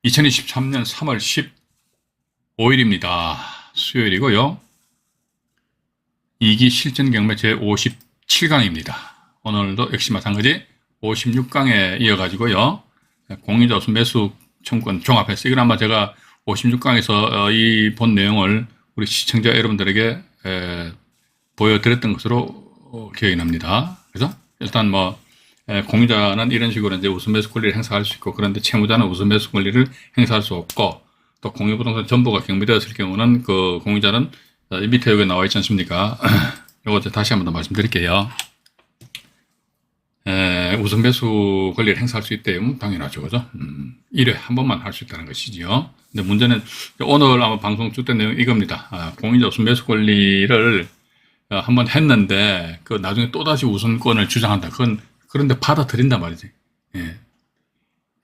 2023년 3월 15일입니다. 수요일이고요. 2기 실전경매 제57강입니다. 오늘도 역시 마찬가지 56강에 이어가지고요. 공인자우수 매수 청구권 종합해서 이건 아마 제가 56강에서 이 본 내용을 우리 시청자 여러분들에게 보여드렸던 것으로 기억이 납니다. 그래서 일단 공인자는 이런 식으로 이제 우수 매수 권리를 행사할 수 있고, 그런데 채무자는 우수 매수 권리를 행사할 수 없고, 또 공유부동산 전부가 경매되었을 경우는 그 공인자는 밑에 여기 나와 있지 않습니까? 이거 다시 한번 더 말씀드릴게요. 우수 매수 권리를 행사할 수 있대요. 당연하죠, 그죠? 1회 한 번만 할 수 있다는 것이지요. 근데 문제는 오늘 아마 방송 주된 내용 이겁니다. 공인자 우수 매수 권리를 한번 했는데 그 나중에 또다시 우선권을 주장한다. 그런데 받아들인단 말이지. 예.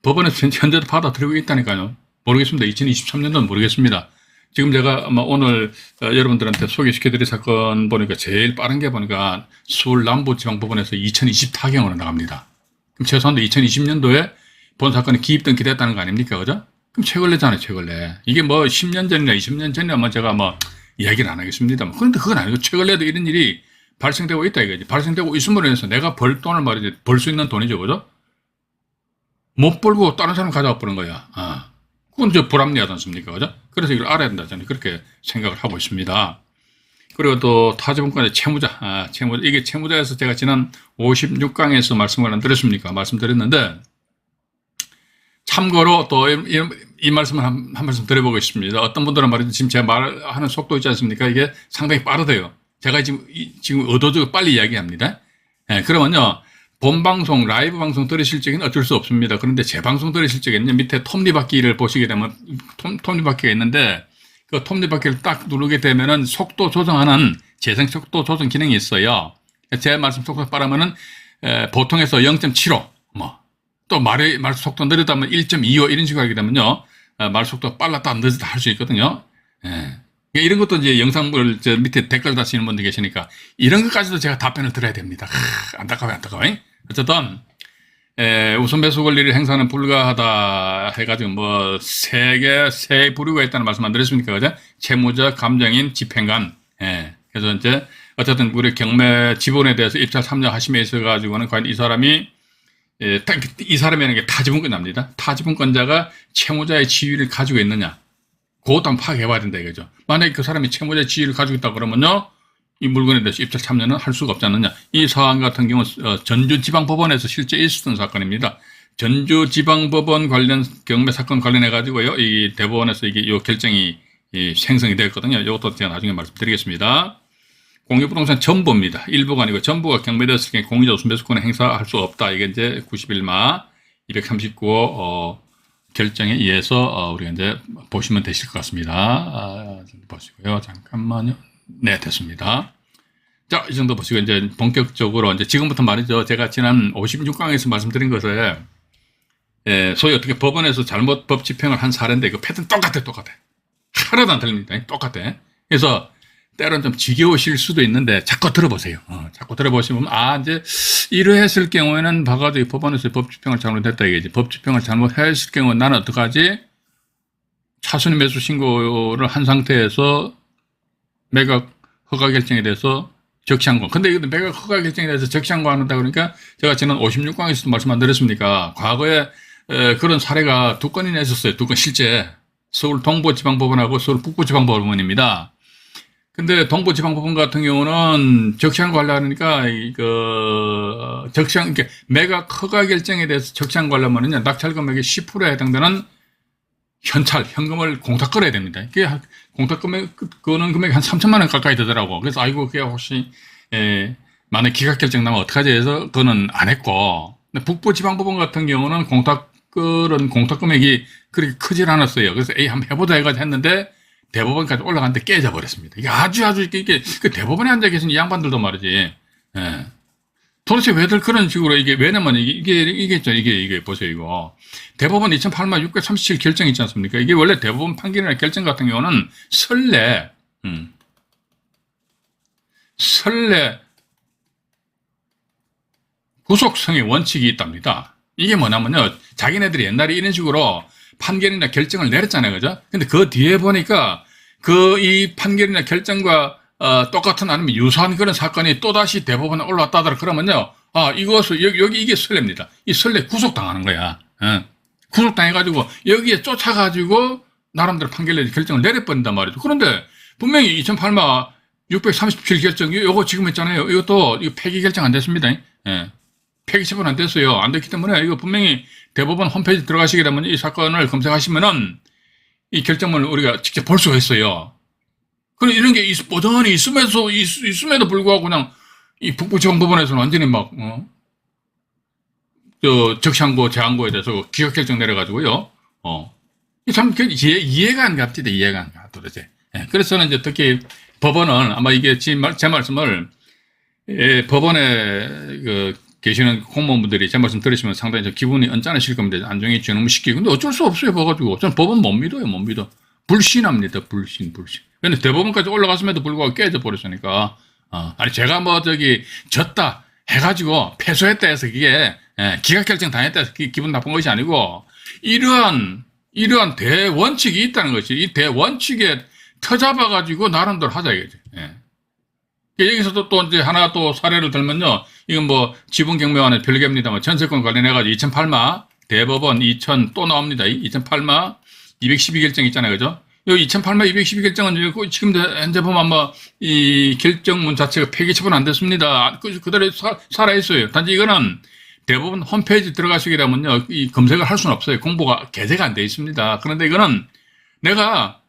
법원에서 현재도 받아들이고 있다니까요. 모르겠습니다. 2023년도는 모르겠습니다. 지금 제가 아마 오늘 여러분들한테 소개시켜드릴 사건 보니까 제일 빠른 게 보니까 서울 남부지방법원에서 2024경으로 나갑니다. 그럼 최소한도 2020년도에 본 사건이 기입등기됐다는 거 아닙니까? 그죠? 그럼 최근래잖아요, 최근래. 이게 10년 전이나 20년 전이나 제가 이야기를 안 하겠습니다. 그런데 그건 아니고 최근래도 이런 일이 발생되고 있다 이거지. 발생되고 있음으로 해서 내가 벌 돈을 말이지, 벌 수 있는 돈이죠, 그죠? 못 벌고 다른 사람 가져와 버린 거야. 그건 불합리하지 않습니까, 그죠? 그래서 이걸 알아야 된다, 저는 그렇게 생각을 하고 있습니다. 그리고 또 타지분권의 채무자, 이게 채무자에서 제가 지난 56강에서 말씀을 안 드렸습니까? 말씀드렸는데, 참고로 또 이 말씀을 한 말씀 드려보고 싶습니다. 어떤 분들은 말이죠, 지금 제가 말하는 속도 있지 않습니까? 이게 상당히 빠르대요. 제가 지금 의도적으로 빨리 이야기합니다. 네, 그러면요, 본방송, 라이브 방송 들으실 적에는 어쩔 수 없습니다. 그런데 재방송 들으실 적에는 밑에 톱니바퀴를 보시게 되면, 톱니바퀴가 있는데, 그 톱니바퀴를 딱 누르게 되면은 속도 조정하는 재생 속도 조정 기능이 있어요. 제 말씀 속도 빠르면은, 보통에서 0.75, 또 말 속도 느리다면 1.25 이런 식으로 하게 되면요, 말 속도 빨랐다 늦었다 할 수 있거든요. 예. 이런 것도 이제 영상을 밑에 댓글 다시는 분들 계시니까 이런 것까지도 제가 답변을 드려야 됩니다. 안타까워요. 어쨌든 우선 매수 권리를 행사는 불가하다 해가지고 세 부류가 있다는 말씀 안 드렸습니까? 그죠? 채무자, 감정인, 집행관. 그래서 이제 어쨌든 우리 경매 지분에 대해서 입찰 참여하심에 있어가지고는 과연 이 사람이 사람이라는 게 타지분권자입니다. 타지분권자가 채무자의 지위를 가지고 있느냐. 그것도 한번 파악해봐야 된다 이거죠. 만약에 그 사람이 채무자의 지위를 가지고 있다 그러면요, 이 물건에 대해서 입찰 참여는 할 수가 없지 않느냐. 이 사안 같은 경우는 전주지방법원에서 실제 있었던 사건입니다. 전주지방법원 관련 경매 사건 관련해가지고요, 이 대법원에서 요 결정이 생성이 됐거든요. 이것도 제가 나중에 말씀드리겠습니다. 공유부동산 전부입니다. 일부가 아니고 전부가 경매되었을 경우 공유자 우수 매수권을 행사할 수 없다. 이게 이제 91마 239호 결정에 의해서 우리가 이제 보시면 되실 것 같습니다. 보시고요. 잠깐만요. 네, 됐습니다. 자, 이 정도 보시고 이제 본격적으로 이제 지금부터 말이죠. 제가 지난 56강에서 말씀드린 것에 소위 어떻게 법원에서 잘못 법 집행을 한 사례인데 그 패턴 똑같아. 하나도 안 틀립니다. 똑같아. 그래서 때로는 좀 지겨우실 수도 있는데 자꾸 들어보세요. 자꾸 들어보시면 이제 이러했을 경우에는 봐가지고 법원에서 법 집행을 잘못했다 이거지. 법 집행을 잘못했을 경우 나는 어떡하지? 차순위 매수 신고를 한 상태에서 매각 허가 결정에 대해서 적시한권. 근데 이것도 매각 허가 결정에 대해서 적시한권한다 그러니까 제가 지난 56강에서도 말씀 안 드렸습니까? 과거에 그런 사례가 2건이나 있었어요. 2건 실제. 서울 동부지방법원하고 서울 북부지방법원입니다. 근데 동부지방법원 같은 경우는 적시한권 하려니까 매각 허가 결정에 대해서 적시한권 하려면요, 낙찰 금액의 10%에 해당되는 현금을 공탁 걸어야 됩니다. 그게 공탁 거는 금액이 한 3천만 원 가까이 되더라고. 그래서 그게 혹시 만약 기각 결정 나면 어떡하지 해서 그거는 안 했고, 근데 북부지방법원 같은 경우는 공탁 금액이 그렇게 크질 않았어요. 그래서 한번 해보자 해가지고 했는데 대법원까지 올라갔는데 깨져버렸습니다. 이게 아주 이게 그 대법원에 앉아 계신 이 양반들도 말이지. 도대체 왜들 그런 식으로 왜냐면 이게 보세요, 이거. 대법원 2008년 637 결정 있지 않습니까? 이게 원래 대법원 판결이나 결정 같은 경우는 선례 구속성의 원칙이 있답니다. 이게 뭐냐면요, 자기네들이 옛날에 이런 식으로 판결이나 결정을 내렸잖아요. 그죠? 근데 그 뒤에 보니까 이 판결이나 결정과 똑같은 아니면 유사한 그런 사건이 또다시 대법원에 올라왔다더라. 그러면요. 이것을, 여기 이게 선례입니다. 이 선례 구속당하는 거야. 구속당해가지고 여기에 쫓아가지고 나름대로 판결 결정을 내려버린단 말이죠. 그런데 분명히 2008마 637 결정, 요거 지금 했잖아요. 이것도 폐기 결정 안 됐습니다. 폐기 처분 안 됐어요. 안 됐기 때문에 이거 분명히 대법원 홈페이지 들어가시게 되면 이 사건을 검색하시면은 이 결정문을 우리가 직접 볼 수가 있어요. 그럼 이런 게 보전이 있음에도 불구하고 그냥 이 북부지방법원에서는 완전히 막, 적시항고, 재항고에 대해서 기각결정 내려가지고요. 참, 이해가 안 갑니다. 이해가 안 가, 도대체. 그래서 저는 이제 특히 법원은 아마 이게 제 말씀을, 법원에 계시는 공무원분들이 제 말씀 들으시면 상당히 좀 기분이 언짢으실 겁니다. 안종이 전무시키고. 근데 어쩔 수 없어요, 봐가지고. 저는 법원 못 믿어요, 못 믿어. 불신합니다, 불신. 근데 대법원까지 올라갔음에도 불구하고 깨져 버렸으니까. 아니, 제가 졌다 해가지고 패소했다 해서 그게, 기각결정 당했다 해서 기분 나쁜 것이 아니고, 이러한 대원칙이 있다는 것이, 이 대원칙에 터잡아가지고 나름대로 하자 이거지. 여기서도 또 이제 하나 또 사례를 들면요. 이건 지분경매와는 별개입니다만 전세권 관련해가지고 2008마 대법원 2000 또 나옵니다. 2008마 212 결정 있잖아요. 그죠? 이 2008마 212 결정은 지금 현재 보면 이 결정문 자체가 폐기 처분 안 됐습니다. 그대로 살아있어요. 단지 이거는 대법원 홈페이지 들어가시게 되면요. 이 검색을 할 수는 없어요. 공보가 게재가 안 돼 있습니다. 그런데 이거는 내가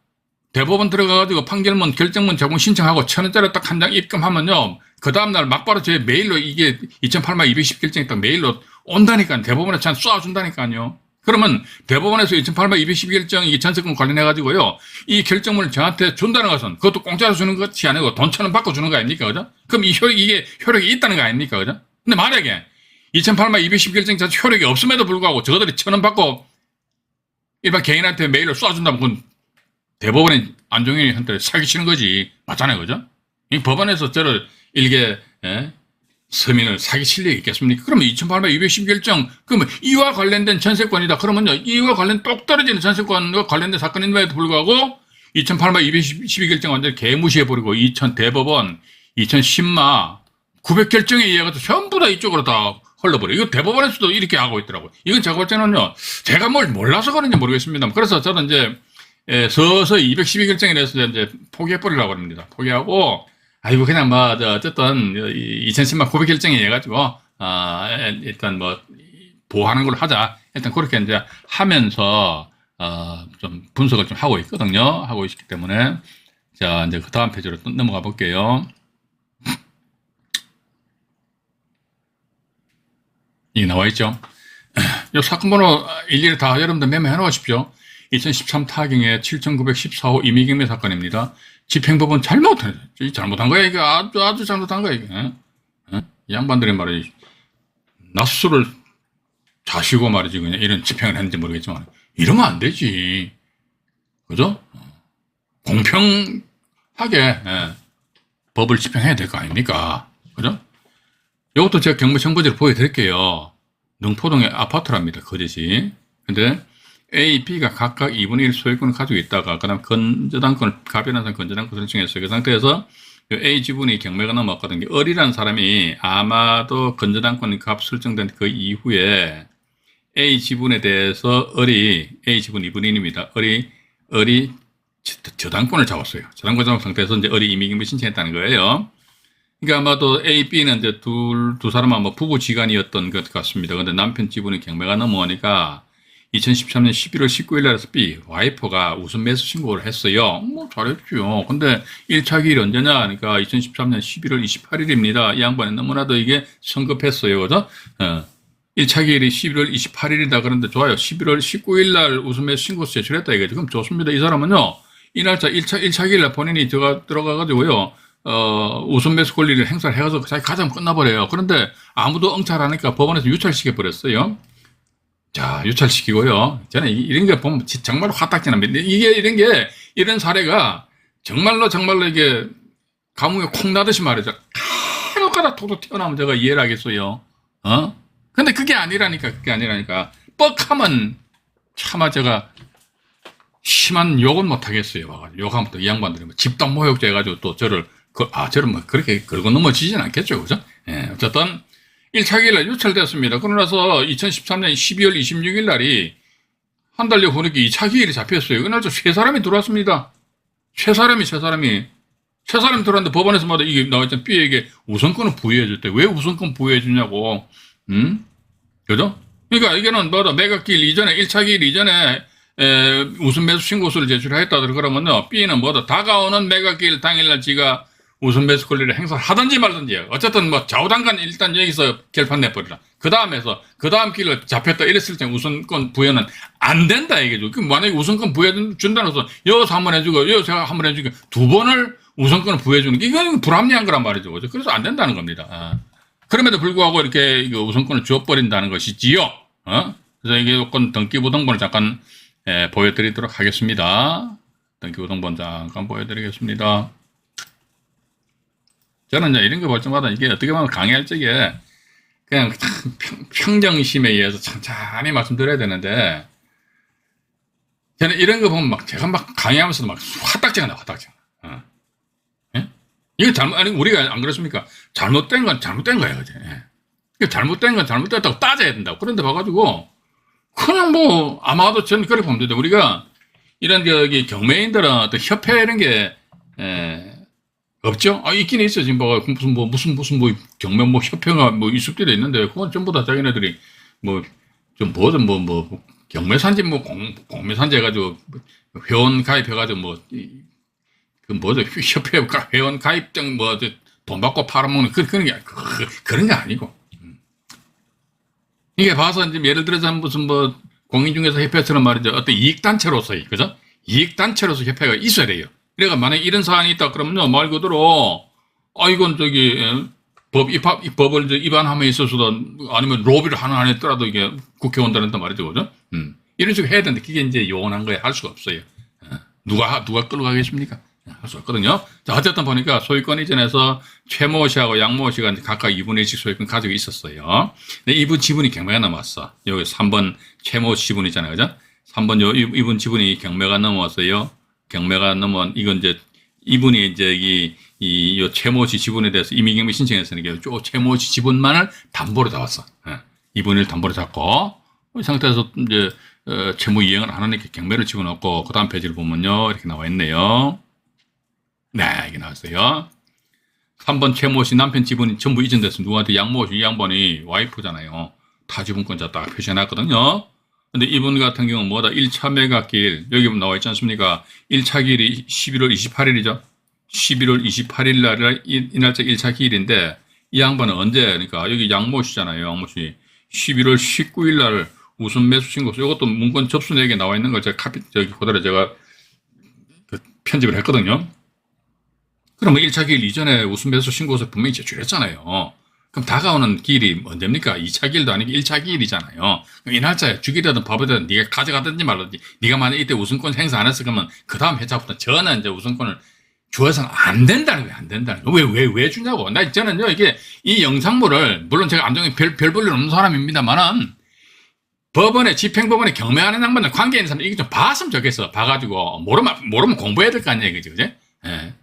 대법원 들어가가지고 판결문, 결정문 제공 신청하고 1,000원짜리 딱 한 장 입금하면요. 그 다음날 막바로 제 메일로 이게 2008마 210 결정이 딱 메일로 온다니까요. 대법원에 참 쏴준다니까요. 그러면 대법원에서 2008마 212 결정 이 전세권 관련해가지고요. 이 결정문을 저한테 준다는 것은 그것도 공짜로 주는 것이 아니고 돈 1,000원 받고 주는 거 아닙니까? 그죠? 그럼 이게 효력이 있다는 거 아닙니까? 그죠? 근데 만약에 2008마 210 결정 자체 효력이 없음에도 불구하고 저것들이 1,000원 받고 일반 개인한테 메일로 쏴준다면 그건 대법원이 안종일한테 사기치는 거지. 맞잖아요. 그죠? 이 법원에서 저를 일개, 서민을 사기칠 일이 있겠습니까? 그러면 2008년 210 결정, 그러면 이와 관련된 전세권이다. 그러면요, 이와 똑 떨어지는 전세권과 관련된 사건임에도 불구하고 2008년 212 결정 완전히 개무시해버리고 대법원, 2010마 900 결정에 의해서 전부 다 이쪽으로 다 흘러버려. 이거 대법원에서도 이렇게 하고 있더라고요. 이건 제가 볼 때는요, 제가 뭘 몰라서 그런지 모르겠습니다. 그래서 저는 이제 서서히 212 결정에 대해서 이제 포기해버리려고 합니다. 포기하고, 그냥 어쨌든, 2010만 900 결정에 해가지고, 일단 보호하는 걸로 하자. 일단 그렇게 이제 하면서, 좀 분석을 좀 하고 있거든요. 하고 있기 때문에. 자, 이제 그 다음 페이지로 또 넘어가 볼게요. 이게 나와 있죠. 이 사건 번호 일일이 다 여러분들 메모해 놓으십시오. 2013 타경의 7914호 임의경매 사건입니다. 집행법은 잘못한 거야. 이게 아주 잘못한 거야. 이게. 이 양반들의 말이 나 스스로를 자시고 말이지 그냥 이런 집행을 했는지 모르겠지만 이러면 안 되지. 그죠? 공평하게 법을 집행해야 될 거 아닙니까? 그죠? 이것도 제가 경매 청구지를 보여드릴게요. 능포동의 아파트랍니다. 거제시. 근데 A, B가 각각 2분의 1 소유권을 가지고 있다가, 그 다음 건저당권을, 가변한 건저당권 설정했어요. 그 상태에서 A 지분이 경매가 넘어갔거든요. 을이라는 사람이 아마도 건저당권 값 설정된 그 이후에 A 지분에 대해서 A 지분 2분의 1입니다. 을이 저당권을 잡았어요. 저당권 잡은 상태에서 이제 을이 임의경매 신청했다는 거예요. 그러니까 아마도 A, B는 이제 두 사람 아마 부부지간이었던 것 같습니다. 근데 남편 지분이 경매가 넘어오니까 2013년 11월 19일 날에서 B, 와이프가 우선 매수 신고를 했어요. 잘했죠. 근데 1차 기일이 언제냐? 그러니까 2013년 11월 28일입니다. 이 양반이 너무나도 이게 성급했어요. 그죠? 1차 기일이 11월 28일이다. 그런데 좋아요. 11월 19일 날 우선 매수 신고 제출했다. 이거죠. 그럼 좋습니다. 이 사람은요, 이 날짜 1차 기일 날 본인이 들어가가지고요, 우선 매수 권리를 행사를 해가지고 자기 가자면 끝나버려요. 그런데 아무도 응찰하니까 법원에서 유찰시켜버렸어요. 자, 유찰시키고요. 저는 이런 게 보면 정말로 화딱지 납니다. 이런 사례가 정말로 이게 감옥에 콩 나듯이 말이죠. 가로가다 톡톡 튀어나오면 제가 이해를 하겠어요. 근데 그게 아니라니까. 뻑하면 차마 제가 심한 욕은 못하겠어요. 와가지고 욕하면 또 이 양반들이 뭐 집단 모욕죄 해가지고 또 저를 뭐 그렇게 걸고 넘어지진 않겠죠. 그죠? 예, 어쨌든 1차 기일날 유찰됐습니다. 그러나서 2013년 12월 26일 날이 한 달여 후니까 2차 기일이 잡혔어요. 그날 세 사람이 들어왔습니다. 세 사람이 들어왔는데 법원에서마다 이게 나왔잖아요. B에게 우선권을 부여해줄 때 왜 우선권 부여해주냐고. 그죠? 그러니까 이게는 뭐다 매각기일 이전에 1차 기일 이전에 우선 매수 신고서를 제출했다 그러면요. B는 뭐다 다가오는 매각기일 당일날 지가 우선 매수 권리를 행사를 하든지 말든지 어쨌든 뭐 좌우당간 일단 여기서 결판 내버리라. 그 다음 길로 잡혔다 이랬을 때 우선권 부여는 안 된다 이게죠. 만약에 우선권 부여준다는 것은 여기서 한번 해주고 여기서 한번 해주고 두 번을 우선권을 부여주는 게 이건 불합리한 거란 말이죠. 그래서 안 된다는 겁니다. 그럼에도 불구하고 이렇게 우선권을 줘버린다는 것이지요. 그래서 이게 요건 등기부등본을 잠깐 보여드리도록 하겠습니다. 등기부등본 잠깐 보여드리겠습니다. 저는 이제 이런 거 볼 때마다 이게 어떻게 보면 강의할 적에 그냥 평정심에 의해서 천천히 말씀드려야 되는데 저는 이런 거 보면 제가 강의하면서도 화딱지가 나, 화딱지가. 예? 이거 아니, 우리가 안 그렇습니까? 잘못된 건 잘못된 거예요, 그죠? 예. 잘못된 건 잘못됐다고 따져야 된다고. 그런데 봐가지고, 그냥 아마도 저는 그렇게 보면 돼요. 우리가 이런 경매인들은 어떤 협회 이런 게, 없죠? 있긴 있어요. 지금 무슨 경매 협회가 있을 때도 있는데, 그건 전부 다 자기네들이 경매산지 공매산지 해가지고, 회원 가입해가지고 협회 회원 가입증 돈 받고 팔아먹는 그런 게 아니고. 이게 봐서 이제 예를 들어서 무슨 공인중개사 협회처럼 말이죠. 어떤 이익단체로서의, 그죠? 이익단체로서 협회가 있어야 돼요. 그러니까 만약에 이런 사안이 있다 그러면요, 말 그대로, 이건 법을 위반함에 있어서도 아니면 로비를 하나 안 했더라도 이게 국회의원들한테 말이죠. 그죠? 이런 식으로 해야 되는데 그게 이제 요원한 거에 할 수가 없어요. 누가 끌고 가겠습니까? 할 수 없거든요. 자, 어쨌든 보니까 소유권 이전에서 최모 씨하고 양모 씨가 각각 2분의 1씩 소유권 가지고 있었어요. 근데 이분 지분이 경매가 넘었어. 여기 3번 최모 지분이잖아요. 그죠? 3번 이분 지분이 경매가 넘었어요. 경매가 넘은, 이건 이분이 이 최모 씨 지분에 대해서 임의경매 신청했으니 최모 씨 지분만을 담보로 잡았어. 이분을 담보로 잡고, 이 상태에서 채무 이행을 안 하니까 경매를 집어넣고, 그 다음 페이지를 보면요. 이렇게 나와 있네요. 네, 이게 나왔어요. 3번 최모 씨 남편 지분이 전부 이전됐습니다. 누구한테 양모 씨, 이 양반이 와이프잖아요. 타지분권자 딱 표시해놨거든요. 근데 이분 같은 경우는 1차 매각기일, 여기 나와 있지 않습니까? 1차 기일이 11월 28일이죠. 11월 28일 날, 이 날짜 1차 기일인데, 이 양반은 언제, 그러니까, 여기 양모 씨잖아요. 양모 씨. 11월 19일 날 우선 매수 신고서, 이것도 문건 접수 내역에 나와 있는 걸 제가 그대로 제가 편집을 했거든요. 그러면 1차 기일 이전에 우선 매수 신고서 분명히 제출했잖아요. 그럼 다가오는 기일이 언제입니까? 2차 기일도 아니고 1차 기일이잖아요. 그럼 이 날짜에 주기라든 바보든 네가 가져가든지 말든지, 네가 만약 이때 우선권 행사 안 했을 거면 그 다음 회차부터 저는 이제 우선권을 주어서는 안 된다는 거예요. 안 된다는 거예요. 왜 주냐고. 저는요, 이 영상물을, 물론 제가 안정에 별 볼일 없는 사람입니다만은, 법원에, 집행법원에 경매하는 양반들 관계 있는 사람 이게 좀 봤으면 좋겠어. 봐가지고, 모르면 공부해야 될 거 아니에요. 그죠? 예.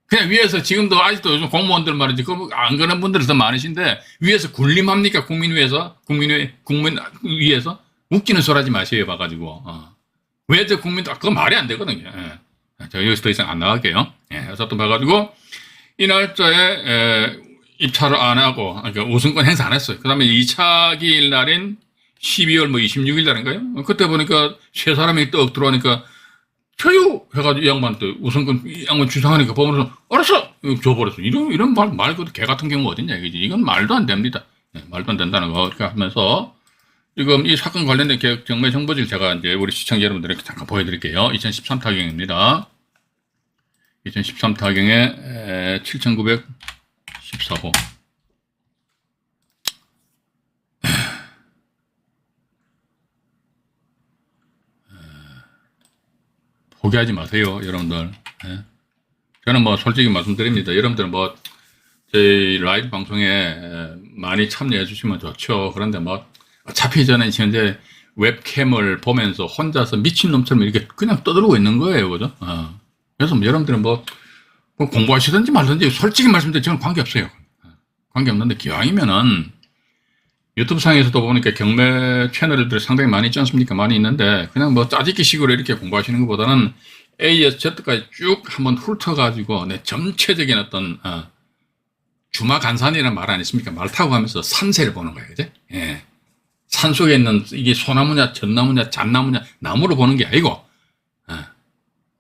그냥 위에서 지금도 아직도 요즘 공무원들 말이지, 안 그런 분들이 더 많으신데, 위에서 군림합니까? 국민 위에서? 국민 위에서? 웃기는 소리 하지 마세요. 봐가지고. 왜 국민들, 그거 말이 안 되거든요. 예. 제가 여기서 더 이상 안 나갈게요. 예. 어쨌든 봐가지고, 이 날짜에, 입찰을 안 하고, 그러니까 우선권 행사 안 했어요. 그 다음에 2차 기일 날인 12월 26일 날인가요? 그때 보니까 세 사람이 떡 들어오니까, 저요! 해가지고 이 양반한테 우선권, 이 양반 주장하니까 법원에서, 알았어! 줘버렸어. 이런 말 그대로 개 같은 경우가 어딨냐, 이거지. 이건 말도 안 됩니다. 네, 말도 안 된다는 거. 이렇게 하면서, 지금 이 사건 관련된 경매 정보지를 제가 이제 우리 시청자 여러분들에게 잠깐 보여드릴게요. 2013 타경입니다. 2013 타경에 7914호. 포기하지 마세요, 여러분들. 네. 저는 솔직히 말씀드립니다. 여러분들은 저희 라이브 방송에 많이 참여해 주시면 좋죠. 그런데 어차피 저는 현재 웹캠을 보면서 혼자서 미친놈처럼 이렇게 그냥 떠들고 있는 거예요. 그죠? 그래서 뭐 여러분들은 뭐 공부하시든지 말든지 솔직히 말씀드리면 저는 관계없어요. 관계없는데 기왕이면은 유튜브 상에서도 보니까 경매 채널들이 상당히 많이 있지 않습니까? 많이 있는데 그냥 뭐 짜집기 식으로 이렇게 공부하시는 것보다는 A에서 Z까지 쭉 한번 훑어가지고 내 전체적인 어떤 주마간산이라는 말 아니십니까? 말 타고 가면서 산세를 보는 거예요. 그죠? 예. 산 속에 있는 이게 소나무냐 전나무냐 잣나무냐 나무로 보는 게 아니고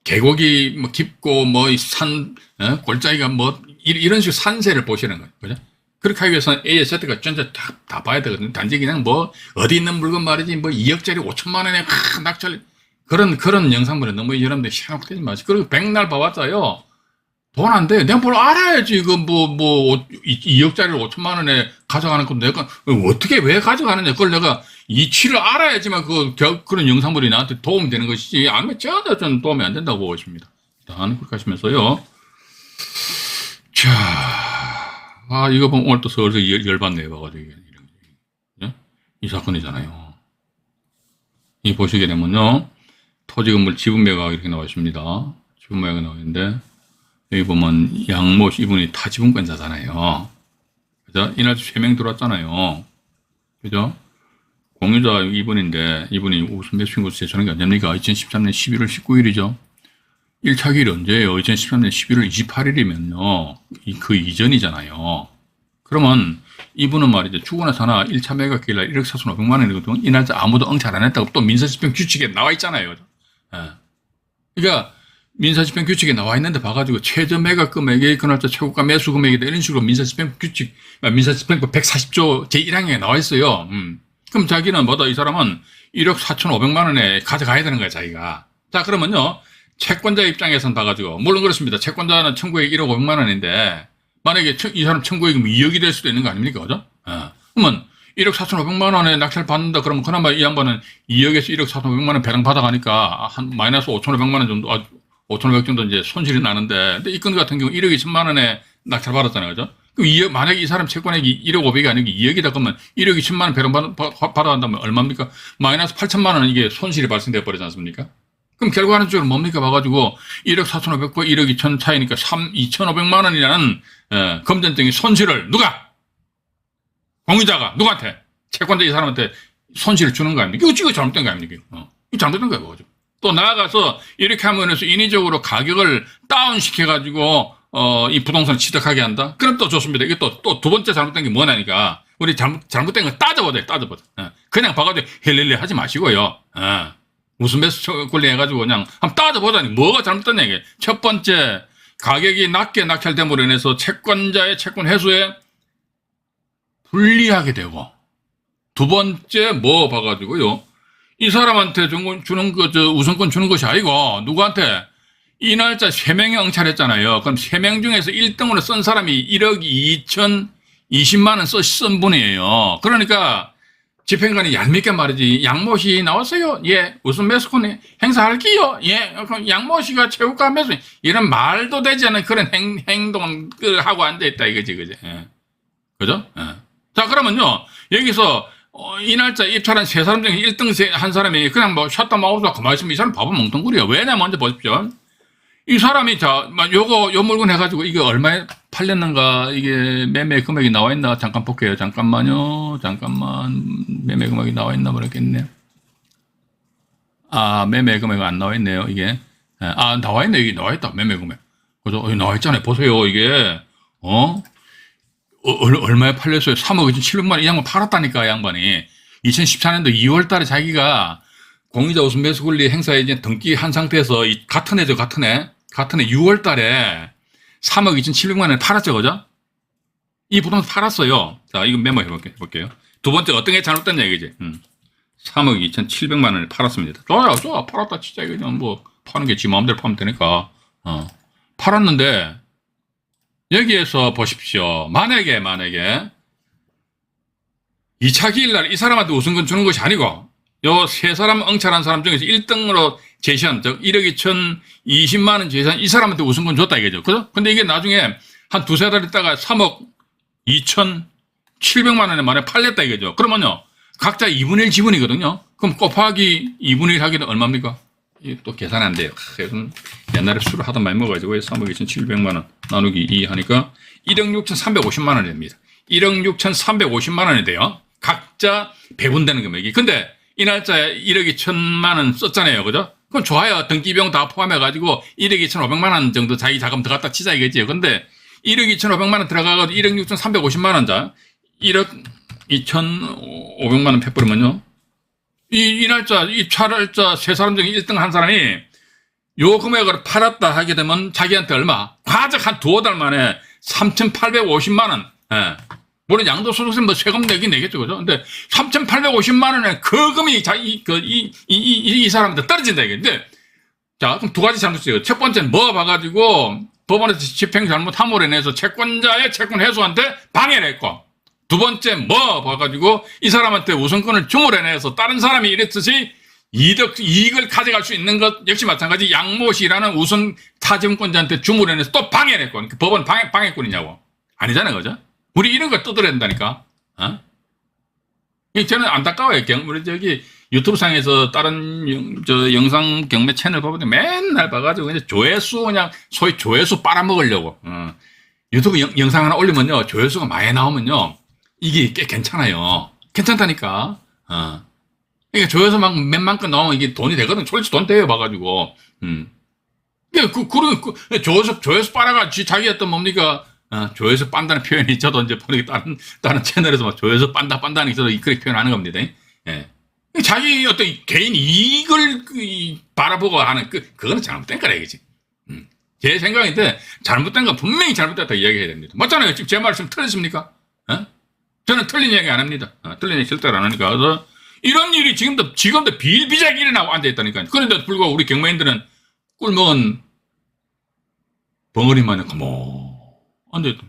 계곡이 뭐 깊고 뭐 산 골짜기가 뭐 이런 식으로 산세를 보시는 거예요. 그죠? 그렇게 하기 위해서는 A에서 Z까지 전체 다 봐야 되거든요. 단지 그냥 뭐 어디 있는 물건 말이지 뭐 2억짜리 5천만 원에 낙찰 그런 영상물에 너무 여러분들 시간되지 마시고 그리고 백날 봐봤자요. 돈 안 돼. 내가 뭘 알아야지. 이거 뭐 2억짜리를 5천만 원에 가져가는 거 내가 어떻게 왜 가져가느냐. 그걸 내가 이치를 알아야지만 그런 영상물이 나한테 도움이 되는 것이지. 아니면 전혀 저는 도움이 안 된다고 보고 있습니다. 일단 그렇게 하시면서요. 자, 이거 보면 오늘 또 서울서 열받네. 봐가지고. 예? 이 사건이잖아요. 이 보시게 되면요. 토지 건물 지분 매각 이렇게 나와 있습니다. 지분 매각이 나와 있는데, 여기 보면 양모 씨 이분이 타지분권자잖아요. 그죠? 이날 3명 들어왔잖아요. 그죠? 공유자 이분인데, 이분이 우선 매수인 것을 제출한 게 언제입니까? 2013년 11월 19일이죠. 1차 기일이 언제예요? 2013년 11월 28일이면요. 그 이전이잖아요. 그러면 이분은 말이죠. 주거 나서나 1차 매각 기일날 1억 4,500만 원이거든요. 이 날짜 아무도 응찰 안 했다고 또 민사집행 규칙에 나와 있잖아요. 예. 그러니까 민사집행 규칙에 나와 있는데 봐가지고 최저 매각 금액이 그날짜 최고가 매수 금액이다 이런 식으로 민사집행 규칙, 민사집행법 140조 제1항에 나와 있어요. 그럼 자기는 뭐다 이 사람은 1억 4,500만 원에 가져가야 되는 거야 자기가. 자 그러면요 채권자 입장에서는 봐가지고 물론 그렇습니다. 채권자는 청구액 1억 500만 원인데 만약에 이 사람 청구액이 2억이 될 수도 있는 거 아닙니까? 그죠? 그러면 1억 4,500만 원에 낙찰 받는다 그러면 그나마 이 양반은 2억에서 1억 4,500만 원 배당 받아가니까 한 마이너스 5,500만 원 정도 5,500 정도 이제 손실이 나는데 근데 이 건 같은 경우 1억 2천만 원에 낙찰 받았잖아요. 그죠? 그럼 2억, 만약에 이 사람 채권액이 1억 500이 아니고 2억이다 그러면 1억 2천만 원 배당 받아간다면 얼마입니까? 마이너스 8천만 원 이게 손실이 발생돼 버리지 않습니까? 그럼 결과는 쪽으로 뭡니까? 봐가지고 1억 4,500과 1억 2천 차이니까 2,500만 원이라는 금전적인 손실을 누가? 공유자가 누구한테? 채권자 이 사람한테 손실을 주는 거 아닙니까? 이거 잘못된 거 아닙니까? 이거 잘못된 거예요. 그죠? 또 나아가서 이렇게 하면서 인위적으로 가격을 다운시켜가지고 이 부동산을 취득하게 한다? 그럼 또 좋습니다. 이게 또 두 번째 잘못된 게 뭐냐니까 우리 잘못된 거 따져보자. 그냥 봐가지고 헬렐레 하지 마시고요. 무슨 매수 권리 해가지고 그냥 한번 따져보자니 뭐가 잘못됐냐 이게. 첫 번째 가격이 낮게 낙찰됨으로 인해서 채권자의 채권 회수에 불리하게 되고 두 번째 뭐 봐가지고요. 이 사람한테 주는 우선권 주는 것이 아니고 누구한테 이 날짜 3명이 응찰했잖아요. 그럼 3명 중에서 1등으로 쓴 사람이 1억 2,020만 원 쓴 분이에요. 그러니까 집행관이 얄밉게 말이지. 양모씨 나왔어요. 예. 무슨 매수권 행사할게요. 예. 그럼 양모씨가 최고가 매수. 이런 말도 되지 않은 그런 행동을 하고 앉아있다 이거지. 그죠? 예. 그죠? 예. 자, 그러면요. 여기서 이 날짜 입찰한 3사람 중에 1등 한 사람이 그냥 뭐 샷다 마우스가 가만히 있으면 이 사람 바보 멍텅구리야. 왜냐 먼저 보십시오. 이 사람이 요 물건 해가지고 이게 얼마에 팔렸는가, 이게 매매 금액이 나와 있나, 잠깐 볼게요. 잠깐만요. 매매 금액이 나와 있나 모르겠네. 매매 금액 안 나와 있네요, 이게. 나와 있네, 이게 나와 있다, 매매 금액. 그죠? 나와 있잖아요. 보세요, 이게. 얼마에 팔렸어요? 3억 2,700만 원 이 양반 팔았다니까, 이 양반이. 2014년도 2월 달에 자기가 공유자 우선 매수 권리 행사에 이제 등기한 상태에서 같은 해 6월 달에 3억 2,700만 원에 팔았죠, 그죠? 이 부동산 팔았어요. 자, 이거 메모해 볼게요. 두 번째, 어떤 게 잘못됐냐, 이거지. 3억 2,700만 원을 팔았습니다. 좋아. 팔았다, 진짜. 이거 뭐, 파는 게 지 마음대로 파면 되니까. 팔았는데, 여기에서 보십시오. 만약에, 2차 기일날 이 사람한테 우선권 주는 것이 아니고, 요 3사람 응찰한 사람 중에서 1등으로 제시한, 즉 1억 2,020만 원 제시한 이 사람한테 우선권 줬다 이거죠. 그죠? 근데 이게 나중에 한 두세 달 있다가 3억 2,700만 원에 만에 팔렸다 이거죠. 그러면요. 각자 2분의 1 지분이거든요. 그럼 곱하기 2분의 1 하기는 얼마입니까? 이게 또 계산 안 돼요. 옛날에 술을 하도 많이 먹어가지고 3억 2,700만 원 나누기 2 하니까 1억 6,350만 원이 됩니다. 1억 6,350만 원이 돼요. 각자 배분되는 금액이. 근데 이 날짜에 1억 2천만 원 썼잖아요. 그죠? 그럼 좋아요. 등기비용 다 포함해가지고 1억 2,500만 원 정도 자기 자금 더 갖다 치자 이거지요. 근데 1억 2,500만 원 들어가가지고 1억 6,350만 원 자 1억 2,500만 원 패버리면요. 이 날짜, 이 차날짜 세 사람 중에 1등 한 사람이 요 금액을 팔았다 하게 되면 자기한테 얼마? 과적 한 두어 달 만에 3,850만 원. 예. 물론 양도소득세 뭐 세금 내긴 내겠죠. 그죠? 근데 3,850만 원의 그 금이 이 사람한테 떨어진다 이게. 자, 그럼 두 가지 잘못이에요. 첫 번째는 뭐 봐가지고 법원에서 집행 잘못함으로 인해서 채권자의 채권 회수한테 방해를 했고, 두 번째 뭐 봐가지고 이 사람한테 우선권을 줌으로 인해서 다른 사람이 이랬듯이 이익을 가져갈 수 있는 것 역시 마찬가지 양모 씨라는 우선 타증권자한테 줌으로 인해서 또 방해를 했고, 법원 방해꾼이냐고. 아니잖아요. 그죠? 우리 이런 거 뜯어야 된다니까. 어? 저는 안타까워요. 우리 저기 유튜브 상에서 다른 영상 경매 채널 보면 맨날 봐가지고 그냥 조회수 그냥 소위 조회수 빨아먹으려고. 유튜브 영상 하나 올리면요. 조회수가 많이 나오면요. 이게 꽤 괜찮아요. 괜찮다니까. 그러니까 조회수 막 몇만 건 나오면 이게 돈이 되거든. 솔직히 돈 돼요. 봐가지고. 조회수 빨아가 자기 어떤 뭡니까? 조회수 빤다는 표현이 저도 이제 보니까 다른 채널에서 막 조회수 빤다는 저도 그렇게 표현하는 겁니다. 예. 자기 어떤 개인 이익을 바라보고 하는 그거는 잘못된 거라 이거지. 제 생각인데 잘못된 건 분명히 잘못됐다 이야기해야 됩니다. 맞잖아요. 지금 제 말씀 틀렸습니까? 저는 틀린 이야기 안 합니다. 틀린 얘기 절대로 안 하니까. 그래서 이런 일이 지금도 비일비재하게 일어나고 앉아있다니까요. 그런데도 불구하고 우리 경매인들은 꿀먹은 벙어리만 그모 앉아있다.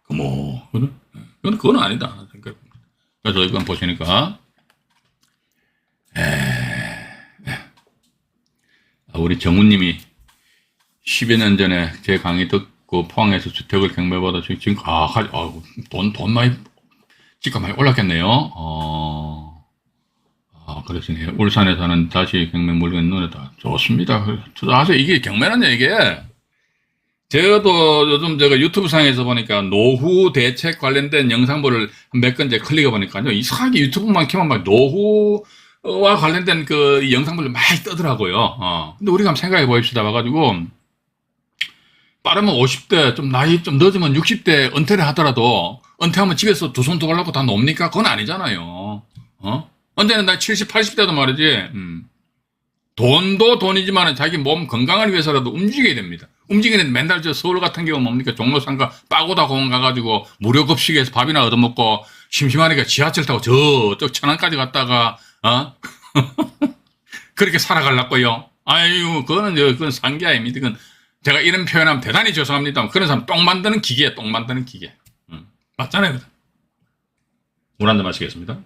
그모. 그건 아니다. 그래서 이건 보시니까. 우리 정우님이 10여 년 전에 제 강의 듣고 포항에서 주택을 경매받아 지금 돈 많이 집값 많이 올랐겠네요. 그러시네요. 울산에 사는 다시 경매 물건 눈에 다 좋습니다. 사실 이게 경매는 이게 저도 요즘 제가 유튜브 상에서 보니까 노후 대책 관련된 영상물을 몇 건 이제 클릭해 보니까요. 이상하게 유튜브만 키면 막 노후와 관련된 그 영상물을 많이 뜨더라고요. 근데 우리가 한번 생각해 봅시다. 봐가지고 빠르면 50대, 좀 나이 좀 늦으면 60대 은퇴를 하더라도 은퇴하면 집에서 두 손 두 발 놓고 다 놉니까? 그건 아니잖아요. 언제는 나 70, 80대도 말이지. 돈도 돈이지만 자기 몸 건강을 위해서라도 움직여야 됩니다. 움직이는데 맨날 저 서울 같은 경우 뭡니까? 종로상가 빠고다 공원 가가지고 무료 급식에서 밥이나 얻어먹고 심심하니까 지하철 타고 저쪽 천안까지 갔다가, 그렇게 살아가려고요. 아유, 그건 상기 아닙니다. 그건 제가 이런 표현하면 대단히 죄송합니다. 그런 사람 똥 만드는 기계야, 똥 만드는 기계. 맞잖아요. 물 한 잔 마시겠습니다.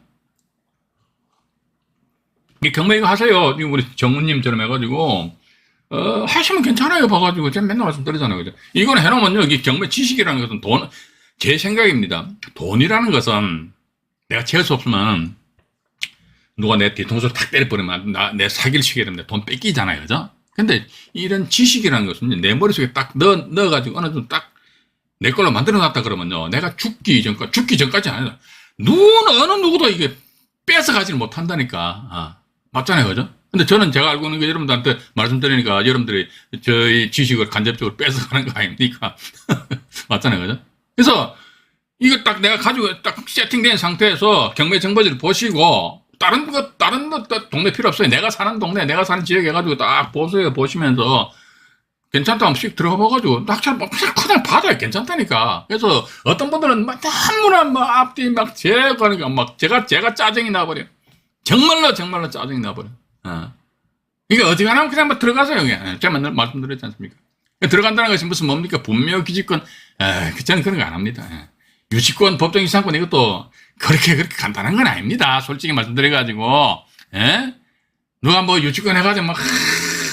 경매 이거 하세요. 우리 정우님처럼 해가지고, 하시면 괜찮아요. 봐가지고. 제가 맨날 말씀드리잖아요. 그죠? 이건 해놓으면요. 이게 경매 지식이라는 것은 제 생각입니다. 돈이라는 것은 내가 채울 수 없으면 누가 내 뒤통수를 탁 때려버리면 내 사기를 치게 됩니다. 돈 뺏기잖아요. 그죠? 근데 이런 지식이라는 것은 내 머릿속에 딱 넣어가지고 어느 정도 딱 내 걸로 만들어 놨다 그러면요. 내가 죽기 전까지 아니라 어느 누구도 이게 뺏어가지를 못한다니까. 맞잖아요. 그죠? 근데 저는 제가 알고 있는 게 여러분들한테 말씀드리니까 여러분들이 저희 지식을 간접적으로 뺏어가는 거 아닙니까? 맞잖아요. 그죠? 그래서 이거 딱 내가 가지고 딱 세팅된 상태에서 경매 정보지를 보시고 다른 동네 필요 없어요. 내가 사는 동네, 내가 사는 지역 해가지고 딱 보세요. 보시면서 괜찮다 하면 씩 들어가 봐가지고 낙찰 그냥 받아요. 괜찮다니까. 그래서 어떤 분들은 막 너무나 앞뒤 제거하니까 제가 짜증이 나버려요. 정말로 짜증이 나버려요. 이게 어지간하면 그냥 들어가세요. 그냥. 제가 맨날 말씀드렸지 않습니까? 들어간다는 것이 무슨 뭡니까? 분묘 기지권. 저는 그런 거 안 합니다. 유치권, 법정 이상권 이것도 그렇게 간단한 건 아닙니다. 솔직히 말씀드려가지고. 누가 뭐 유치권 해가지고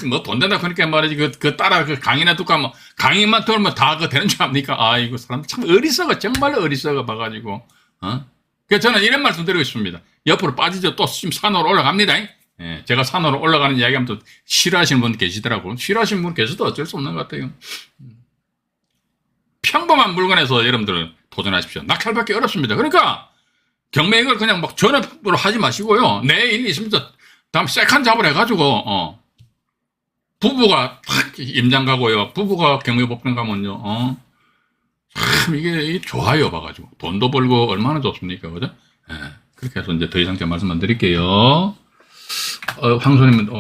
뭐 돈 된다 그러니까 말이지 따라 강의나 듣고 하면 강의만 들으면 다 되는 줄 압니까? 이거 사람 참 어리석어. 정말로 어리석어 봐가지고. 그래서 저는 이런 말씀 드리고 싶습니다. 옆으로 빠지죠. 또 지금 산으로 올라갑니다. 예, 제가 산으로 올라가는 이야기하면 또 싫어하시는 분 계시더라고요. 싫어하시는 분 계셔도 어쩔 수 없는 것 같아요. 평범한 물건에서 여러분들 도전하십시오. 낙찰받기 어렵습니다. 그러니까 경매 이걸 그냥 막 전업으로 하지 마시고요. 내 일이 있습니다. 다음 세컨 잡을 해가지고 부부가 탁 임장 가고요. 부부가 경매 법정 가면요. 참 이게 좋아요 봐가지고 돈도 벌고 얼마나 좋습니까, 그죠? 예, 그렇게 해서 이제 더 이상 제가 말씀 안 드릴게요. 황소님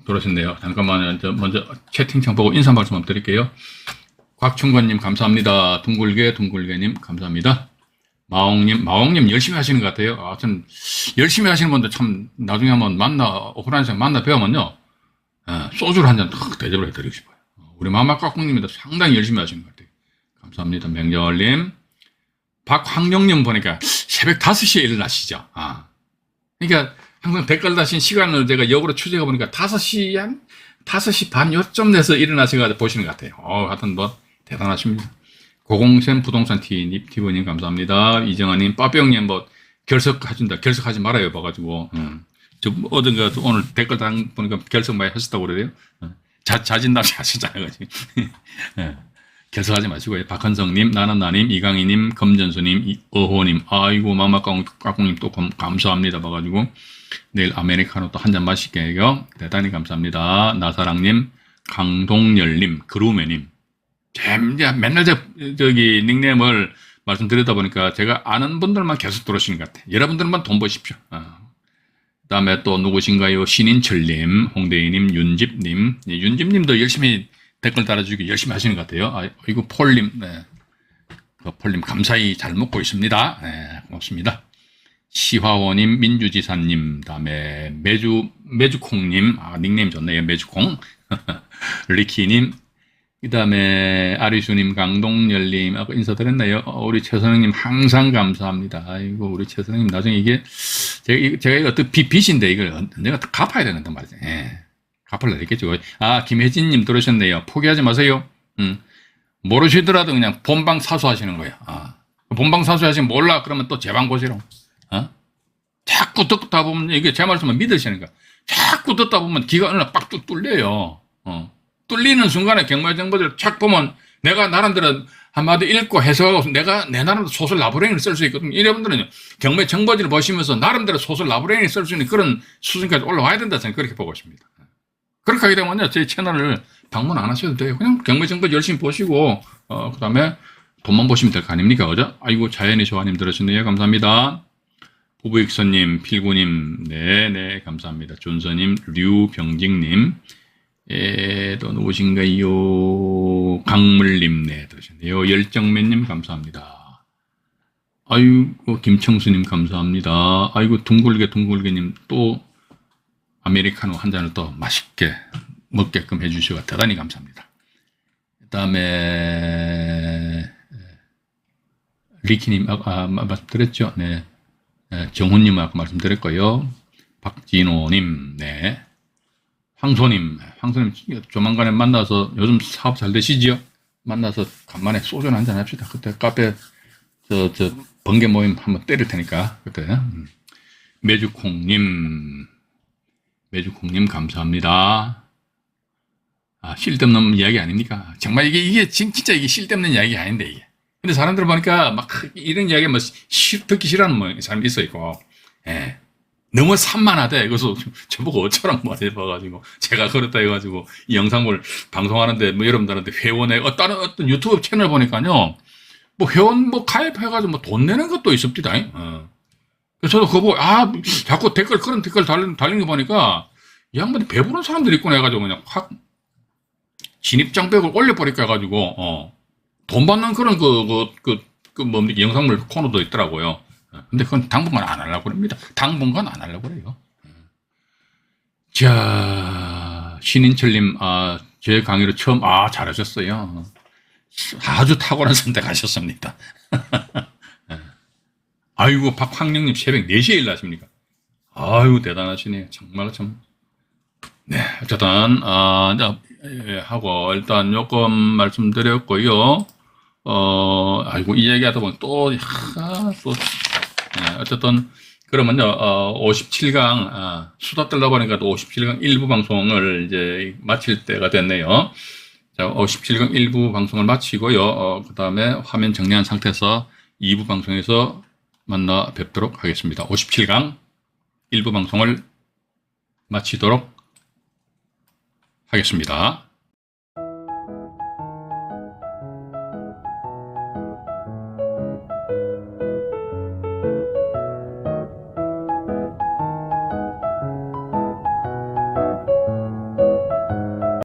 들어오셨네요. 잠깐만요. 먼저 채팅창 보고 인사 말씀 한번 드릴게요. 곽충관님 감사합니다. 둥글게님 감사합니다. 마옹님 열심히 하시는 것 같아요. 참 열심히 하시는 분들 참 나중에 한번 오프라인에서 만나 배우면요. 소주를 한 잔 탁 대접을 해드리고 싶어요. 우리 마마깍꿍님도 상당히 열심히 하시는 것 같아요. 감사합니다. 맹정얼님. 박황영님 보니까 새벽 5시에 일어나시죠. 그러니까 항상 댓글 다신 시간을 제가 역으로 추적해 보니까 5시 반 요쯤 돼서 일어나셔가지고 보시는 것 같아요. 하여튼 뭐 대단하십니다. 고공센 부동산 티브님 감사합니다. 이정아님, 빠병님 뭐 결석하지 말아요 봐가지고. 저 어딘가 오늘 댓글 보니까 결석 많이 하셨다고 그래요. 자진납치 하시잖아요. 네. 결석하지 마시고요. 박헌성님, 나나나님, 이강희님, 검전수님, 어호님, 아이고 마마깍꿍님 또 감사합니다 봐가지고 내일 아메리카노 또 한 잔 마실게요. 대단히 감사합니다. 나사랑님, 강동열님, 그루메님. 맨날 저기 닉네임을 말씀드리다 보니까 제가 아는 분들만 계속 들어오시는 것 같아요. 여러분들만 돈 버십시오. 그 다음에 또 누구신가요? 신인철님, 홍대희님, 윤집님. 윤집님도 열심히 댓글 달아주기 열심히 하시는 것 같아요. 이거 폴님, 네. 폴님 감사히 잘 먹고 있습니다. 네, 고맙습니다. 시화원님, 민주지사님, 다음에 매주콩님, 닉네임 좋네요. 매주콩. 리키님, 그 다음에 아리수님, 강동열님, 아까 인사드렸나요? 우리 최선영님 항상 감사합니다. 아이고, 우리 최선영님 나중에 이게, 제가 이거 어떤 빚인데 이걸 내가 갚아야 되는데 말이죠. 예. 갚으려 했겠죠. 김혜진님 들으셨네요. 포기하지 마세요. 모르시더라도 그냥 본방 사수하시는 거예요. 본방 사수하시면 몰라. 그러면 또 제 방 보시라고. 자꾸 듣다 보면 이게 제 말씀을 믿으시는 거야. 자꾸 듣다 보면 귀가 어느 날 빡 뚫려요. 뚫리는 순간에 경매 정보들 착 보면 내가 나름대로 한마디 읽고 해석하고 내가 내 나름대로 소설 라브랭이를 쓸 수 있거든요. 이분들은 경매 정보지를 보시면서 나름대로 소설 라브랭이를 쓸 수 있는 그런 수준까지 올라와야 된다 저는 그렇게 보고 있습니다. 그렇게 하게 되면요 저희 채널을 방문 안 하셔도 돼요. 그냥 경매 정보 열심히 보시고 그 다음에 돈만 보시면 될 거 아닙니까, 그죠? 아이고 자연이 조아님 들으셨네요. 감사합니다. 부부익선님, 필구님, 네 감사합니다. 존서님, 류병직님. 또 누구신가요? 강물님, 네, 들으셨네요. 열정맨님, 감사합니다. 아이고, 김청수님, 감사합니다. 아이고, 둥글게님, 또, 아메리카노 한 잔을 또 맛있게 먹게끔 해주셔서 대단히 감사합니다. 그 다음에, 리키님, 말씀드렸죠? 네. 정훈님, 아까 말씀드렸고요. 박진호님, 네. 황소님 조만간에 만나서 요즘 사업 잘 되시지요? 만나서 간만에 소주 한잔 합시다. 그때 카페 번개 모임 한번 때릴 테니까 그때. 매주콩님 감사합니다. 쓸데없는 이야기 아닙니까? 정말 이게 진짜 이게 쓸데없는 이야기 아닌데 이게. 근데 사람들 보니까 막 이런 이야기 뭐 듣기 싫어하는 사람이 있어 있고. 예. 너무 산만하대. 그래서 저보고 어쩌란 말 해봐가지고 제가 그렇다 해가지고 이 영상을 방송하는데 뭐 여러분들한테 회원에 다른 어떤 유튜브 채널 보니까요 뭐 회원 뭐 가입해가지고 뭐 돈 내는 것도 있습니다. 그래서 저도 그거 보고 자꾸 그런 댓글 달리는 거 보니까 이 양반이 배부른 사람들이 있구나 해가지고 그냥 확 진입장벽을 올려버릴까 해가지고 돈 받는 그런 뭡니까 영상물 코너도 있더라고요. 근데 그건 당분간 안 하려고 그럽니다. 당분간 안 하려고 그래요. 자, 신인철님, 제 강의로 처음, 잘하셨어요. 아주 탁월한 선택하셨습니다. 아이고, 박황영님 새벽 4시에 일나십니까? 아이고, 대단하시네요. 정말 참. 네, 어쨌든, 하고, 일단 요금 말씀드렸고요. 아이고, 이 얘기하다 보면 또 어쨌든 그러면요 57강 수다 떨다 보니까 또 57강 일부 방송을 이제 마칠 때가 됐네요. 자, 57강 일부 방송을 마치고요. 그 다음에 화면 정리한 상태에서 2부 방송에서 만나 뵙도록 하겠습니다. 57강 일부 방송을 마치도록 하겠습니다.